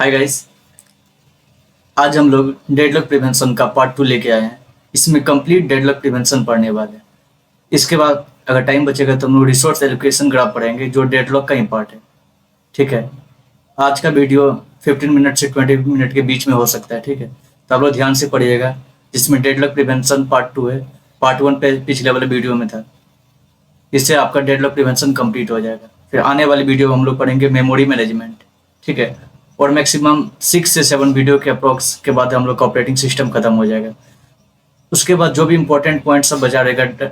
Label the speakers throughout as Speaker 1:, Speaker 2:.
Speaker 1: Hi guys, आज हम लोग डेडलॉक प्रिवेंशन का पार्ट 2 लेके आए हैं। इसमें कंप्लीट डेडलॉक प्रिवेंशन पढ़ने वाले हैं। इसके बाद अगर टाइम बचेगा तो हम लोग रिसोर्स एलोकेशन ग्राफ पढ़ेंगे जो डेडलॉक का ही पार्ट है। ठीक है, आज का वीडियो 15 मिनट से 20 मिनट के बीच में हो सकता है। ठीक है, तो आप लोग ध्यान से पढ़िएगा। जिसमें डेडलॉक प्रिवेंशन पार्ट 2 है, पार्ट 1 पे पिछले वाले वीडियो में था। इससे आपका डेडलॉक प्रिवेंशन कंप्लीट हो जाएगा। फिर आने वाली वीडियो हम लोग पढ़ेंगे मेमोरी मैनेजमेंट। ठीक है, और मैक्सिमम 6 से 7 वीडियो के अप्रोक्स के बाद हम लोग का ऑपरेटिंग सिस्टम खत्म हो जाएगा। उसके बाद जो भी इंपॉर्टेंट पॉइंट सब बचा रहेगा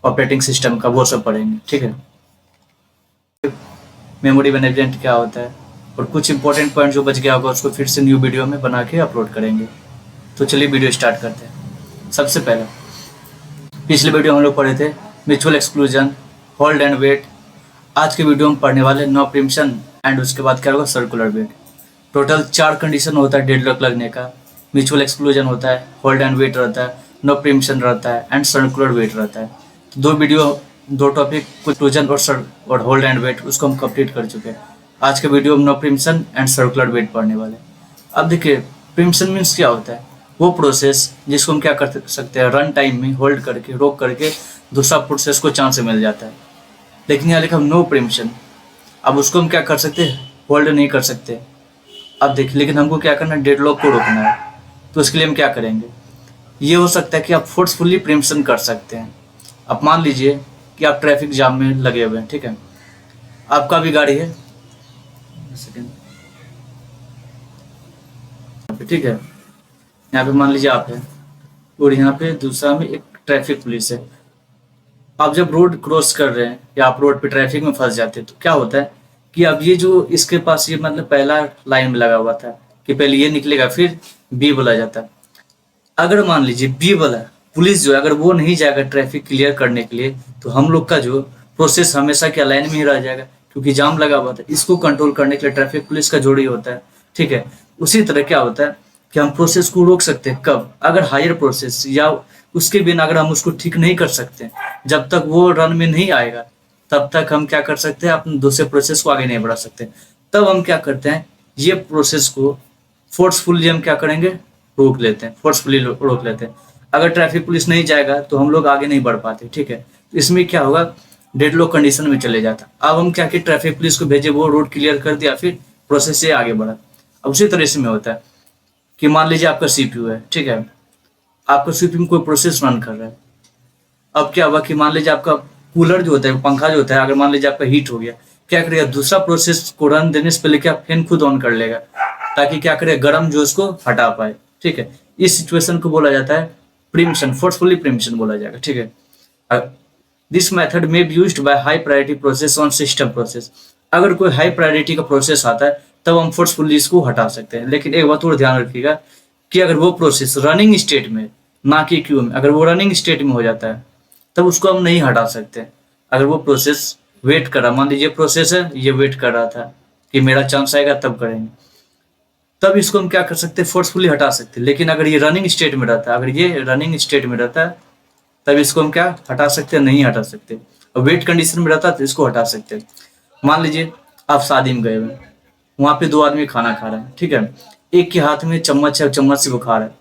Speaker 1: ऑपरेटिंग सिस्टम का, वो सब पढ़ेंगे। ठीक है, मेमोरी मैनेजमेंट क्या होता है और कुछ इंपॉर्टेंट पॉइंट जो बच गया होगा उसको फिर से न्यू वीडियो में बना के अपलोड करेंगे। तो चलिए वीडियो स्टार्ट करते हैं। सबसे पहले पिछले वीडियो हम लोग पढ़े थे mutual exclusion, hold and wait. आज के वीडियो में पढ़ने वाले नो प्रिम्पशन एंड उसके बाद क्या होगा सर्कुलर वेट। टोटल 4 कंडीशन होता है डेडलॉक लगने का। म्यूचुअल एक्सक्लूजन होता है, होल्ड एंड वेट रहता है, नो प्रिम्पशन रहता है एंड सर्कुलर वेट रहता है। तो दो टॉपिक एक्सक्लूजन और होल्ड एंड वेट उसको हम कंप्लीट कर चुके हैं। आज के वीडियो में no preemption and circular wait पढ़ने वाले। अब देखिए प्रिम्पशन मीन्स क्या होता है। वो प्रोसेस जिसको हम क्या कर सकते हैं, रन टाइम में होल्ड करके रोक करके दूसरा प्रोसेस को चांस मिल जाता है। लेकिन यहाँ लिखा नो प्रिम्पशन, अब उसको हम क्या कर सकते हैं, होल्ड नहीं कर सकते। अब देखिए, लेकिन हमको क्या करना है, डेडलॉक को रोकना है। तो इसके लिए हम क्या करेंगे, ये हो सकता है कि आप फोर्सफुली प्रिम्पशन कर सकते हैं। अब मान लीजिए कि आप ट्रैफिक जाम में लगे हुए हैं। ठीक है, आपका भी गाड़ी है, ठीक है, यहाँ पे मान लीजिए आप है और यहाँ पे दूसरा में एक ट्रैफिक पुलिस है। आप जब रोड क्रॉस कर रहे हैं या आप रोड पे ट्रैफिक में फंस जाते हैं तो क्या होता है कि अब ये जो इसके पास ये मतलब पहला लाइन में लगा हुआ था कि पहले ये निकलेगा फिर बी बोला जाता है। अगर मान लीजिए बी वाला पुलिस जो है अगर वो नहीं जाएगा ट्रैफिक क्लियर करने के लिए तो हम लोग का जो प्रोसेस हमेशा क्या लाइन में ही रह जाएगा, क्योंकि जाम लगा हुआ था। इसको कंट्रोल करने के लिए ट्रैफिक पुलिस का जोड़ी होता है। ठीक है, उसी तरह क्या होता है कि हम प्रोसेस को रोक सकते हैं कब, अगर हायर प्रोसेस या उसके बिना अगर हम उसको ठीक नहीं कर सकते, जब तक वो रन में नहीं आएगा तब तक हम क्या कर सकते हैं, अपने दूसरे प्रोसेस को आगे नहीं बढ़ा सकते। तब हम क्या करते हैं, ये प्रोसेस को फोर्सफुली हम क्या करेंगे, रोक लेते हैं, फोर्सफुली रोक लेते हैं। अगर ट्रैफिक पुलिस नहीं जाएगा तो हम लोग आगे नहीं बढ़ पाते। ठीक है, तो इसमें क्या होगा, डेडलॉक कंडीशन में चले जाता। अब हम क्या कि ट्रैफिक पुलिस को भेजे, वो रोड क्लियर कर दिया, फिर प्रोसेस से आगे बढ़ा। अब उसी तरह से में होता है कि मान लीजिए आपका सीपीयू है। ठीक है, आपका सीपीयू में कोई प्रोसेस रन कर रहा है। अब क्या हुआ कि मान लीजिए आपका कूलर जो होता है, पंखा जो होता है, अगर मान लीजिए आपका हीट हो गया, क्या करेगा, दूसरा प्रोसेस को रन देने से पहले क्या फैन खुद ऑन कर लेगा ताकि क्या करे, गर्म जो उसको हटा पाए। ठीक है, इस सिचुएशन को बोला जाता है प्रिम्पशन, फोर्सफुली प्रिम्पशन बोला जाएगा। ठीक है, दिस मेथड में be used by high priority process on system process. अगर कोई हाई प्रायोरिटी का प्रोसेस आता है तब हम फोर्सफुली इसको हटा सकते हैं। लेकिन एक बात और ध्यान रखिएगा कि अगर वो प्रोसेस रनिंग स्टेट में, ना कि क्यू में, अगर वो रनिंग स्टेट में हो जाता है तब उसको हम नहीं हटा सकते। अगर वो प्रोसेस वेट कर रहा, मान लीजिए प्रोसेस है ये वेट कर रहा था कि मेरा चांस आएगा तब करेंगे, तब इसको हम क्या कर सकते हैं, फोर्सफुली हटा सकते हैं। लेकिन अगर ये रनिंग स्टेट में रहता है, अगर ये रनिंग स्टेट में रहता है तब इसको हम क्या हटा सकते हैं, नहीं हटा सकते। और वेट कंडीशन में रहता है तो इसको हटा सकते हैं। मान लीजिए आप शादी में गए हुए, वहां पे 2 आदमी खाना खा रहे हैं। ठीक है, एक के हाथ में चम्मच है, चम्मच से वो खा रहा है,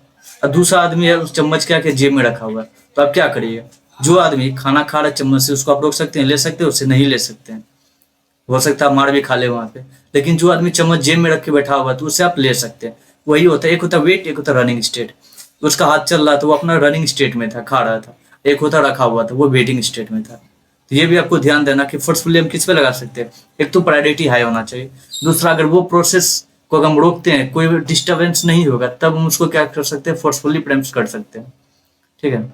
Speaker 1: और दूसरा आदमी है उस चम्मच क्या के जेब में रखा हुआ है। तो आप क्या करिए, जो आदमी खाना खा रहा है चम्मच से, उसको आप रोक सकते हैं, ले सकते हैं, उससे नहीं ले सकते हैं। हो सकता है मार भी खा ले वहां पे। लेकिन जो आदमी चम्मच जेब में रख के बैठा हुआ है तो उससे आप ले सकते हैं। वही होता है, एक होता है वेट, एक होता है रनिंग स्टेट। उसका हाथ चल रहा था, वो अपना रनिंग स्टेट में था, खा रहा था। एक होता रखा हुआ था, वो वेटिंग स्टेट में था। तो ये भी आपको ध्यान देना कि फोर्सफुली हम किस पे लगा सकते हैं, एक तो प्रायोरिटी हाई होना चाहिए, दूसरा अगर वो प्रोसेस को अगर हम रोकते हैं, कोई डिस्टर्बेंस नहीं होगा, तब हम उसको क्या कर सकते हैं, फोर्सफुली प्रेम्प्ट कर सकते हैं। ठीक है,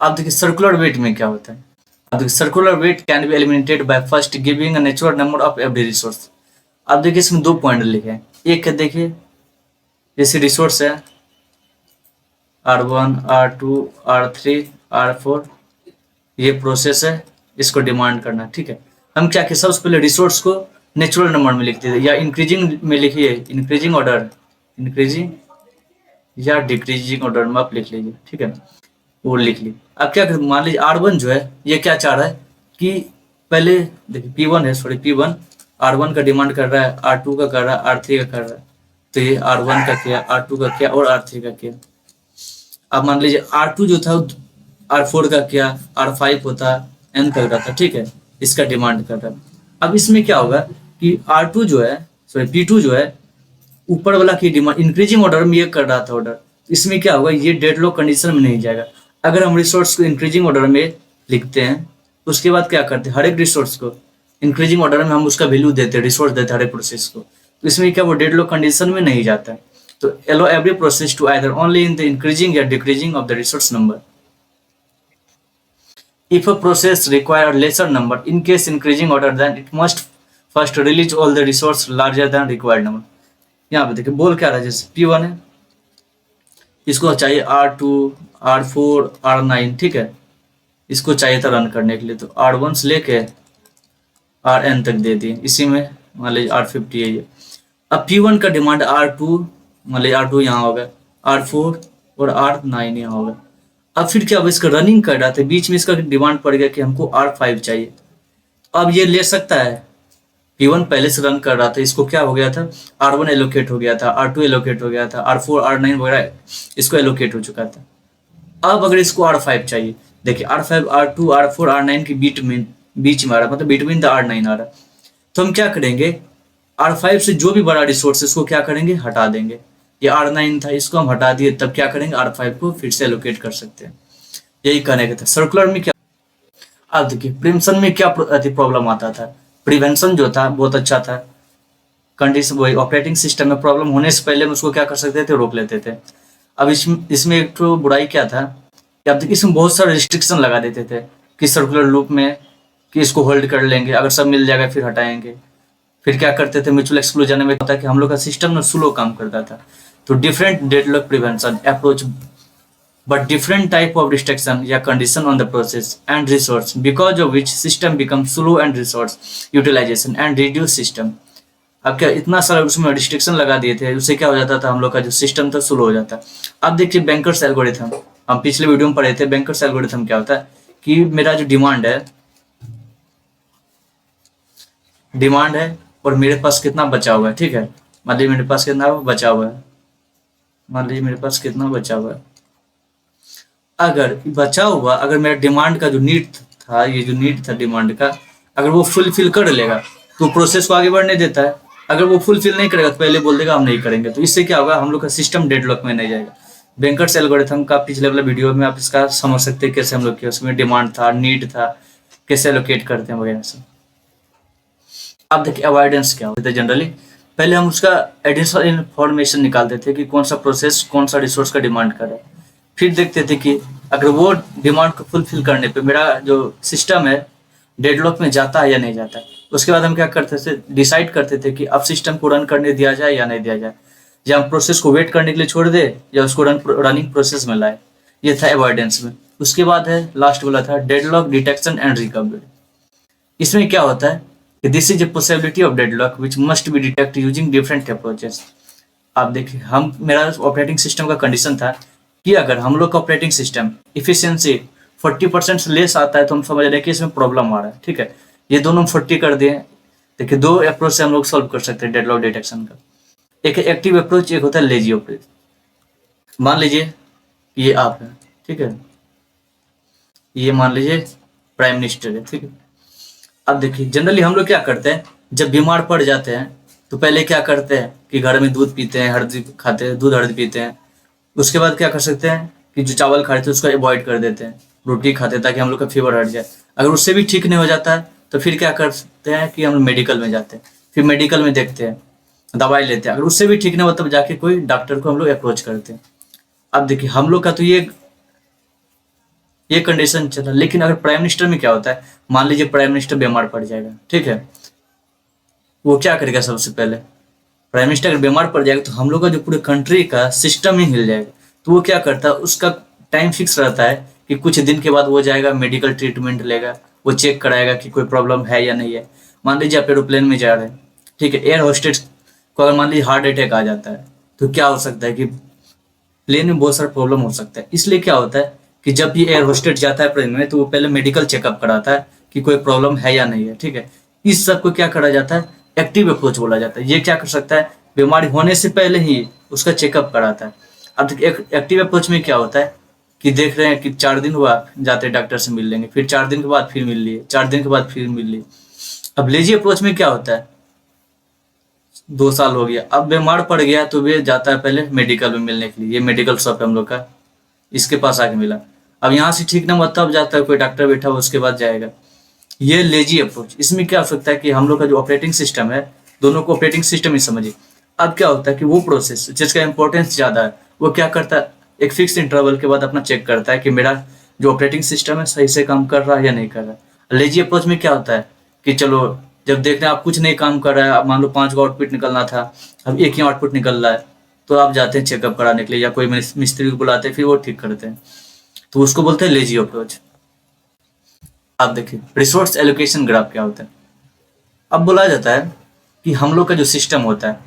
Speaker 1: अब देखिए सर्कुलर वेट में क्या होता है। अब देखिए circular wait can be eliminated by first giving a natural number of every resource. अब देखिए इसमें 2 पॉइंट लिखे हैं। एक है देखिए जैसे रिसोर्स है R1, R2, R3, R4, ये प्रोसेस है, इसको डिमांड करना। ठीक है, हम क्या कि सबसे पहले रिसोर्स को नेचुरल नंबर में लिखते थे, या इंक्रीजिंग में लिखिए, इंक्रीजिंग ऑर्डर, इंक्रीजिंग या डिक्रीजिंग ऑर्डर में आप लिख लीजिए। ठीक है, वो लिख ली। अब क्या कर, मान लीजिए R1 जो है ये क्या चाह रहा है कि पहले देखिए P1 है, सॉरी P1 R1 का डिमांड कर रहा है, R2 का कर रहा है, R3 का कर रहा है। तो ये R1 का किया, R2 का किया और R3 का किया। अब मान लीजिए R2 जो था R4 का किया, R5 होता, N तक रहता, ठीक है, इसका डिमांड कर रहा है। अब इसमें क्या होगा कि R2 जो है, सॉरी P2 जो है, ऊपर वाला की डिमांड इंक्रीजिंग ऑर्डर में ये कर रहा था ऑर्डर, इसमें क्या होगा, ये डेडलॉक कंडीशन में नहीं जाएगा। अगर हम रिसोर्स को इंक्रीजिंग ऑर्डर में लिखते हैं, उसके बाद क्या करते हैं, हर एक रिसोर्स को इंक्रीजिंग ऑर्डर में हम उसका वैल्यू देते हैं, रिसोर्स देते हैं हर एक प्रोसेस को, तो इसमें क्या वो डेडलॉक कंडीशन में नहीं जाता है। तो allow every process to either only in the increasing or decreasing of the resource number. If a process require a lesser number, in case increasing order, then it must first release all the resource larger than required number. यहाँ पे देखिए बोल क्या रहा है, जैसे P1 है, इसको चाहिए R2, R4, R9, ठीक है, इसको चाहिए था रन करने के लिए, तो R1 से लेके Rn तक दे दिए, इसी में मान लीजिए R50 है ये। अब P1 का डिमांड R2, मान लीजिए R2 यहाँ होगा, R4 और R9 यहाँ होगा। अब फिर क्या, अब इसका रनिंग कर रहा था, बीच में इसका डिमांड पड़ गया कि हमको R5 चाहिए। अब ये ले सकता है, P1 पहले से रन कर रहा था, इसको क्या हो गया था, R1 एलोकेट हो गया था, R2 एलोकेट हो गया था, R4, R9 वगैरह इसको एलोकेट हो चुका था। अब अगर इसको R5 चाहिए, देखिए R5, R2, R4, R9 के बीच में आ रहा, मतलब बिटवीन द R9 आ रहा, तो हम क्या करेंगे, R5 से जो भी बड़ा रिसोर्स है उसको क्या करेंगे, हटा देंगे। ये R9 था, इसको हम हटा दिए, तब क्या करेंगे, R5 को फिर से एलोकेट कर सकते हैं। यही कहने का था। सर्कुलर में क्या, अब देखिए प्रिवेंशन में क्या प्रॉब्लम आता था, प्रिवेंशन जो था बहुत अच्छा था, कंडीशन वही ऑपरेटिंग सिस्टम में प्रॉब्लम होने से पहले हम उसको क्या कर सकते थे, रोक लेते थे। अब इसमें एक तो बुराई क्या था कि अब इसमें बहुत सारे रिस्ट्रिक्शन लगा देते थे कि सर्कुलर लूप में, कि इसको होल्ड कर लेंगे, अगर सब मिल जाएगा फिर हटाएंगे। फिर क्या करते थे, म्यूचुअल एक्सक्लूजन में होता है कि हम लोग का सिस्टम ना स्लो काम करता था। तो different deadlock prevention approach, but different type of restriction या condition on the process and resource, because of which system becomes slow and resource utilization and reduce system. अब क्या इतना सारा उसमें रिस्ट्रिक्शन लगा दिए थे, उससे क्या हो जाता था, हम लोग का जो सिस्टम था स्लो हो जाता। अब देखिए बैंकर्स एल्गोरिथम, हम पिछले वीडियो में पढ़े थे, बैंकर्स एल्गोरिथम क्या होता है कि मेरा जो डिमांड है और मेरे पास कितना बचा हुआ है, ठीक है, मान लीजिए मेरे पास कितना बचा हुआ है, अगर बचा हुआ, अगर मेरा डिमांड का जो नीड था, ये जो नीड था डिमांड का, अगर वो फुलफिल कर लेगा तो प्रोसेस को आगे बढ़ने देता है। अगर वो फुलफिल नहीं करेगा तो पहले बोल देगा हम नहीं करेंगे। तो इससे क्या होगा, हम लोग का सिस्टम डेडलॉक में नहीं जाएगा। बैंकर्स एल्गोरिथम का पिछले वाला वीडियो में आप इसका समझ सकते हैं कैसे हम लोग किया, उसमें डिमांड था, नीड था, कैसे एलोकेट करते हैं वगैरह से। अब देखिए अवॉइडेंस क्या होता है, जनरली पहले हम उसका एडिशनल इन्फॉर्मेशन निकालते थे कि कौन सा प्रोसेस कौन सा रिसोर्स का डिमांड कर रहा है। फिर देखते थे कि अगर वो डिमांड को फुलफिल करने पे मेरा जो सिस्टम है डेडलॉक में जाता है या नहीं जाता है। उसके बाद हम क्या करते थे, डिसाइड करते थे कि अब सिस्टम को रन करने दिया जाए या नहीं दिया जाए, या हम प्रोसेस को वेट करने के लिए छोड़ दे या उसको रनिंग प्रोसेस में लाए। ये था अवॉइडेंस में। उसके बाद है लास्ट वाला था डेडलॉक डिटेक्शन एंड रिकवरी। इसमें क्या होता है कि this is a possibility of deadlock which must be detect using different approaches. आप देखिए मेरा ऑपरेटिंग सिस्टम का कंडीशन था कि अगर हम लोग का ऑपरेटिंग सिस्टम इफिशियंसी 40% से लेस आता है तो हम समझ रहे हैं कि इसमें प्रॉब्लम आ रहा है, ठीक है। ये दोनों हम 40 कर दिए। देखिए दो अप्रोच से हम लोग सॉल्व कर सकते हैं डेडलॉक डिटेक्शन का। एक एक्टिव अप्रोच, एक होता है लेजी अप्रोच। मान लीजिए ये आप है, ठीक है, ये मान लीजिए प्राइम मिनिस्टर है, ठीक है। अब देखिए जनरली हम लोग क्या करते हैं, जब बीमार पड़ जाते हैं तो पहले क्या करते हैं कि घर में दूध पीते हैं, हल्दी खाते हैं, दूध हल्दी पीते हैं। उसके बाद क्या कर सकते हैं कि जो चावल खाते थे उसको अवॉइड कर देते हैं, रोटी खाते हैं ताकि हम लोग का फीवर हट जाए। अगर उससे भी ठीक नहीं हो जाता है तो फिर क्या करते हैं कि हम मेडिकल में जाते हैं, फिर मेडिकल में देखते हैं, दवाई लेते हैं। अगर उससे भी ठीक नहीं होता तो जाके कोई डॉक्टर को हम लोग अप्रोच करते हैं। अब देखिए हम लोग का तो ये कंडीशन चला। लेकिन अगर प्राइम मिनिस्टर में क्या होता है, मान लीजिए प्राइम मिनिस्टर बीमार पड़ जाएगा, ठीक है, वो क्या करेगा, सबसे पहले प्राइम मिनिस्टर अगर बीमार पड़ जाएगा तो हम लोग का जो पूरे कंट्री का सिस्टम ही हिल जाएगा। तो वो क्या करता है, उसका टाइम फिक्स रहता है कि कुछ दिन के बाद वो जाएगा, मेडिकल ट्रीटमेंट लेगा, वो चेक कराएगा कि कोई प्रॉब्लम है या नहीं है। मान लीजिए आप एरोप्लेन में जा रहे हैं, ठीक है, एयर होस्टेस को अगर मान लीजिए हार्ट अटैक आ जाता है तो क्या हो सकता है कि प्लेन में बहुत सारा प्रॉब्लम हो सकता है। इसलिए क्या होता है कि जब ये एयर होस्टेस जाता है प्लेन में तो वो पहले मेडिकल चेकअप कराता है कि कोई प्रॉब्लम है या नहीं है, ठीक है। इस सब को क्या करा जाता है, एक्टिव अप्रोच बोला जाता है। ये क्या कर सकता है, बीमारी होने से पहले ही उसका चेकअप कराता है। अब देखिए एक्टिव अप्रोच में क्या होता है कि देख रहे हैं कि 4 दिन हुआ, जाते डॉक्टर से मिल लेंगे, फिर 4 दिन के बाद फिर मिल लिए, 4 दिन के बाद फिर मिल लिए। अब लेजी अप्रोच में क्या होता है, 2 साल हो गया, अब बीमार पड़ गया तो वे जाता है पहले मेडिकल में मिलने के लिए। ये मेडिकल शॉप है हम लोग का, इसके पास आके मिला। अब यहाँ से ठीक ना हुआ तब जाता है, कोई डॉक्टर बैठा हुआ उसके बाद जाएगा। ये लेजी अप्रोच। इसमें क्या हो सकता है कि हम लोग का जो ऑपरेटिंग सिस्टम है, दोनों को ऑपरेटिंग सिस्टम ही समझिए। अब क्या होता है कि वो प्रोसेस जिसका इंपॉर्टेंस ज़्यादा है, वो क्या करता है, एक फिक्स इंटरवल के बाद अपना चेक करता है कि मेरा जो ऑपरेटिंग सिस्टम है सही से काम कर रहा है या नहीं कर रहा है। लेजी अप्रोच में क्या होता है कि चलो जब देख रहे हैं आप कुछ नहीं काम कर रहा है, मान लो 5 को आउटपुट निकलना था, अब एक ही आउटपुट निकल रहा है, तो आप जाते हैं चेकअप कराने के लिए या कोई मिस्त्री को बुलाते हैं, फिर वो ठीक करते हैं, तो उसको बोलते हैं लेजी अप्रोच। आप देखिए रिसोर्स एलोकेशन ग्राफ क्या होता है। अब बोला जाता है कि हम लोग का जो सिस्टम होता है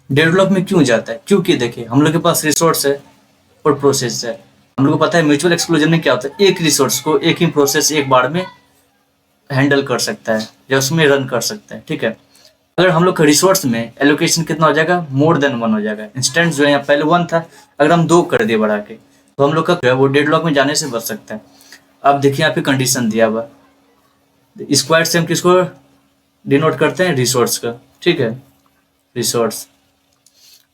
Speaker 1: डेवलप में क्यों जाता है, क्योंकि देखिए हम लोग के पास रिसोर्स है और प्रोसेस है। हम लोग को पता है म्यूचुअल एक्सक्लूजन में क्या होता है, एक रिसोर्स को एक ही प्रोसेस एक बार में हैंडल कर सकता है या उसमें रन कर सकता है, ठीक है। अगर हम लोग का रिसोर्स में एलोकेशन कितना हो जाएगा, मोर देन 1 हो जाएगा। इंस्टेंट जो है यहाँ पहले 1 था, अगर हम 2 कर दिए बढ़ा के, तो हम लोग का जो है वो डेडलॉक में जाने से बच सकता है। अब देखिए यहाँ पे कंडीशन दिया हुआ, स्क्वायर से हम किसको डिनोट करते हैं, रिसोर्स का, ठीक है, रिसोर्स।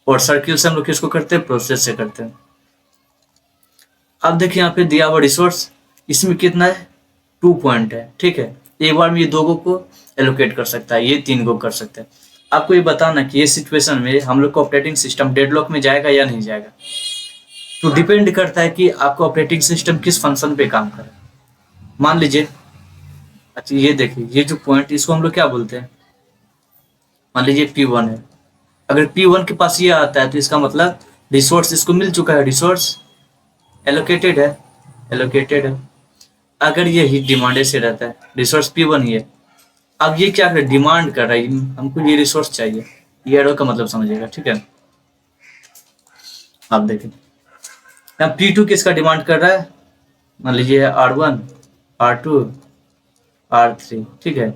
Speaker 1: और सर्किल से हम लोग किसको करते हैं, प्रोसेस से करते हैं। अब देखिए यहाँ पे दिया हुआ रिसोर्स, इसमें कितना है, 2 पॉइंट है, ठीक है। एक बार में ये 2 को एलोकेट कर सकता है, ये 3 को कर सकता है। आपको ये बताना कि ये सिचुएशन में हम लोग का ऑपरेटिंग सिस्टम डेडलॉक में जाएगा या नहीं जाएगा, तो डिपेंड करता है कि आपका ऑपरेटिंग सिस्टम किस फंक्शन पे काम करे। मान लीजिए, अच्छा ये देखिए ये जो पॉइंट, इसको हम लोग क्या बोलते हैं, मान लीजिए P1 है। अगर P1 के पास ये आता है तो इसका मतलब रिसोर्स इसको मिल चुका है, रिसोर्स एलोकेटेड है, एलोकेटेड है। अगर ये ही डिमांड से रहता है, रिसोर्स P1 ही है, अब ये क्या कर डिमांड कर रहा है, हमको ये रिसोर्स चाहिए, ये एरो का मतलब समझिएगा, ठीक है। आप देखें यहाँ P2 किसका डिमांड कर रहा है, मान लीजिए R1 R2 R3, ठीक है।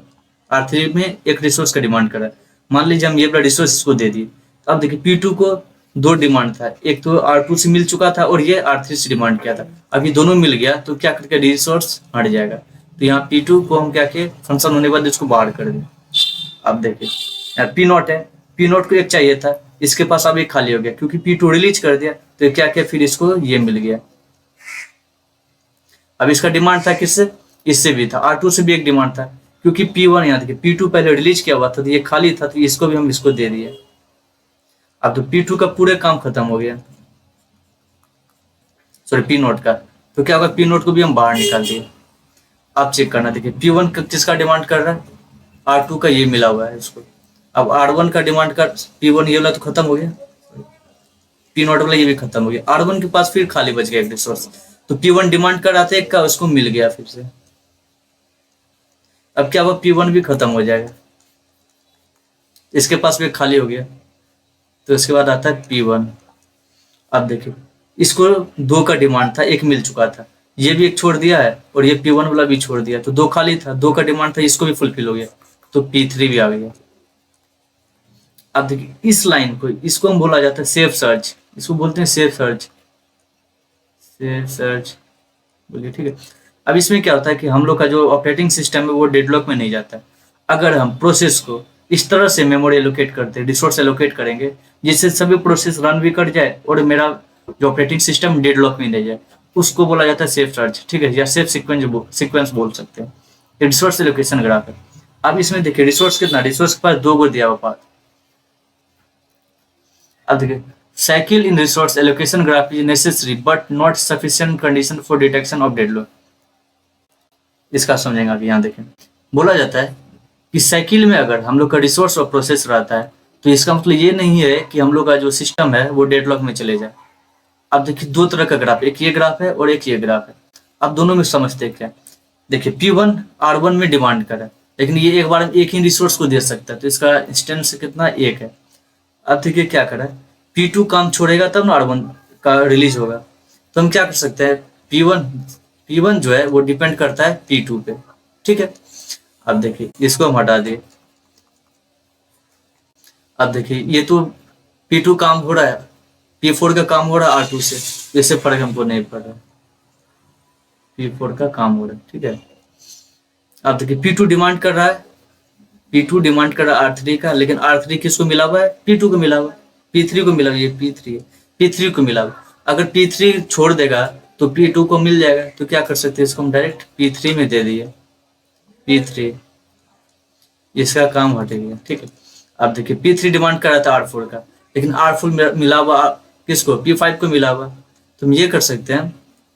Speaker 1: R3 में एक रिसोर्स का डिमांड कर रहा है। मान लीजिए हम ये वाला रिसोर्स इसको दे दिए, तो अब देखिए P2 को 2 डिमांड था, एक तो R2 से मिल चुका था और ये R3 से डिमांड किया था। अब ये दोनों मिल गया तो क्या करके रिसोर्स हट जाएगा, तो यहाँ P2 को हम क्या किए, फंक्शन होने के बाद इसको बाहर कर दें। अब देखिए यहाँ P0 है, P0 को एक चाहिए था, इसके पास अब एक खाली हो गया क्योंकि P2 रिलीज कर दिया, तो क्या किया, फिर इसको ये मिल गया। अब इसका डिमांड था किससे, इससे भी था, R2 से भी एक डिमांड था, क्योंकि P1 यहाँ देखिए P2 पहले रिलीज किया हुआ था तो ये खाली था, तो इसको भी हम इसको दे दिए। अब तो P2 का पूरे काम खत्म हो गया, सॉरी P0 का, तो क्या होगा, P0 को भी हम बाहर निकाल दिए। आप चेक करना, देखिए P1 किसका डिमांड कर रहा है, R2 का, ये मिला हुआ है इसको। अब R1 का डिमांड कर P1 ये वाला तो खत्म हो गया, P0 वाला ये भी खत्म हो गया। R1 के पास फिर खाली बच गया एक रिसोर्स, तो P1 डिमांड कर रहा था एक का, उसको मिल गया फिर से। अब क्या हुआ, P1 भी खत्म हो जाएगा, इसके पास भी खाली हो गया, तो इसके बाद आता है P1। अब देखिए इसको 2 का डिमांड था, एक मिल चुका था, ये भी एक छोड़ दिया है और ये P1 वाला भी छोड़ दिया, तो 2 खाली था, 2 का डिमांड था, इसको भी फुलफिल हो गया, तो P3 भी आ गया। अब देखिए इस लाइन को, इसको हम बोला जाता है सेफ सर्च, इसको बोलते हैं सेफ सर्च, सेफ सर्च बोलिए, ठीक है। अब इसमें क्या होता है कि हम लोग का जो ऑपरेटिंग सिस्टम है वो डेडलॉक में नहीं जाता है। अगर हम प्रोसेस को इस तरह से मेमोरी एलोकेट करते हैं, रिसोर्स एलोकेट करेंगे, जिससे सभी प्रोसेस रन भी कर जाए और मेरा जो ऑपरेटिंग सिस्टम डेडलॉक में नहीं जाए, उसको बोला जाता है सेफ सर्च, ठीक है, या सेफ सीक्वेंस बोल सकते हैं। रिसोर्स एलोकेशन ग्राफ है। अब इसमें देखिए रिसोर्स कितना, रिसोर्स के पास 2 को दिया हुआ पाथ। अब देखिए cycle in resource allocation graph is necessary but not sufficient condition for detection of deadlock. इसका समझेंगे अभी, यहाँ देखें बोला जाता है कि साइकिल में अगर हम लोग का रिसोर्स और प्रोसेस रहता है तो इसका मतलब ये नहीं है कि हम लोग का जो सिस्टम है वो डेडलॉक में चले जाए। अब देखिए 2 तरह का ग्राफ, एक ये ग्राफ है और एक ये ग्राफ है। अब दोनों में समझते हैं क्या, देखिए P1 R1 में डिमांड करा, लेकिन ये एक बार में एक ही रिसोर्स को दे सकता है, तो इसका इंस्टेंस कितना, 1 है। अब देखिए क्या करा, P2 काम छोड़ेगा तब ना R1 का रिलीज होगा, तो हम क्या कर सकते हैं, P1 जो है वो डिपेंड करता है P2 पे, ठीक है। अब देखिए इसको हम हटा दिए, अब देखिए ये तो P2 काम हो रहा है, P4 का काम हो रहा है R2 से, इससे फर्क हमको नहीं पड़ रहा। P4 का काम हो रहा है, ठीक है। अब देखिए P2 डिमांड कर रहा है, P2 डिमांड कर रहा है R3 का, लेकिन R3 किसको मिला हुआ है? P2 को मिला हुआ है, P3 को मिला हुआ है, ये P3 है, P3 को मिला हुआ है। अगर P3 छोड़ देगा तो P2 को मिल जाएगा, तो क्या कर सकते हैं, इसको हम डायरेक्ट P3 में दे दिए, P3, इसका काम हट गया, ठीक है। अब देखिए P3 डिमांड कर रहा था R4 का, लेकिन R4 मिला हुआ किसको? P5 को मिला हुआ। तो हम ये कर सकते हैं,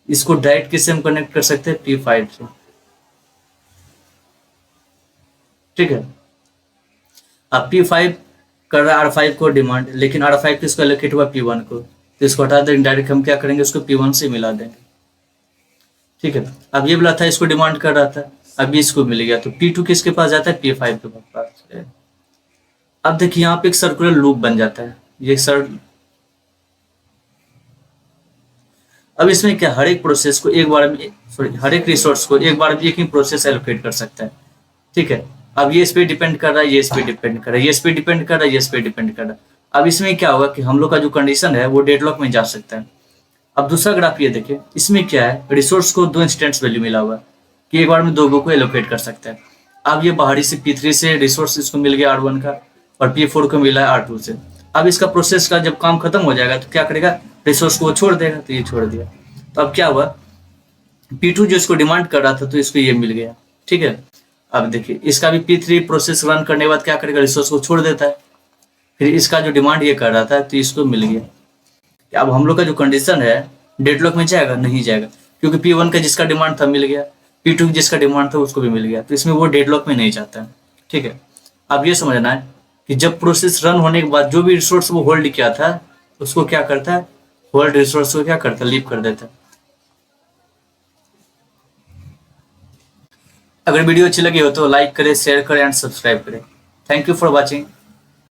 Speaker 1: इसको डायरेक्ट किससे हम कनेक्ट कर सकते हैं? P5 से, ठीक है। अब P5 कर रहा है R5 को डिमांड, लेकिन R5 किसको एलोकेट हुआ? P1 को, तो इसको हटा देंगे, डायरेक्ट हम क्या करेंगे, उसको P1 से मिला देंगे, ठीक है। अब ये बोला था इसको डिमांड कर रहा था, अभी इसको मिल गया, तो P2 किसके पास जाता है? P5 के पास। अब देखिए यहाँ पे एक सर्कुलर लूप बन जाता है, ये सर। अब इसमें क्या, हर एक प्रोसेस को एक बार में, सॉरी, हर एक रिसोर्स को एक बार में एक ही प्रोसेस एलोकेट कर सकता है, ठीक है। अब ये इस पे डिपेंड कर रहा है, ये इस पे डिपेंड कर रहा है, ये इस पे डिपेंड कर रहा है, ये इस पे डिपेंड कर रहा है। अब इसमें क्या होगा कि हम लोग का जो कंडीशन है वो डेडलॉक में जा सकता है। अब दूसरा ग्राफ ये देखिए, इसमें क्या है, रिसोर्स को 2 इंस्टेंस वैल्यू मिला हुआ है कि एक बार में 2 को एलोकेट कर सकता है। अब ये बाहरी से P3 से रिसोर्स इसको मिल गया R1 का, और P4 को मिला है R2 से। अब इसका प्रोसेस का जब काम खत्म हो जाएगा तो क्या करेगा, रिसोर्स को वो छोड़ देगा, तो ये छोड़ दिया। तो अब क्या हुआ, P2 जो इसको डिमांड कर रहा था तो इसको ये मिल गया, ठीक है। अब देखिए इसका भी P3 प्रोसेस रन करने के बाद क्या करेगा, रिसोर्स को छोड़ देता है, फिर इसका जो डिमांड ये कर रहा था तो इसको मिल गया। अब हम लोग का जो कंडीशन है डेडलॉक में जाएगा? नहीं जाएगा, क्योंकि P1 का जिसका डिमांड था मिल गया, P2 जिसका डिमांड था उसको भी मिल गया, तो इसमें वो डेडलॉक में नहीं जाता है, ठीक है। अब ये समझना है कि जब प्रोसेस रन होने के बाद जो भी रिसोर्स वो होल्ड किया था उसको क्या करता है, होल्ड रिसोर्स को क्या करता है, लीव कर देता है। अगर वीडियो अच्छी लगी हो तो लाइक करें, शेयर करें एंड सब्सक्राइब करें। Thank you for watching.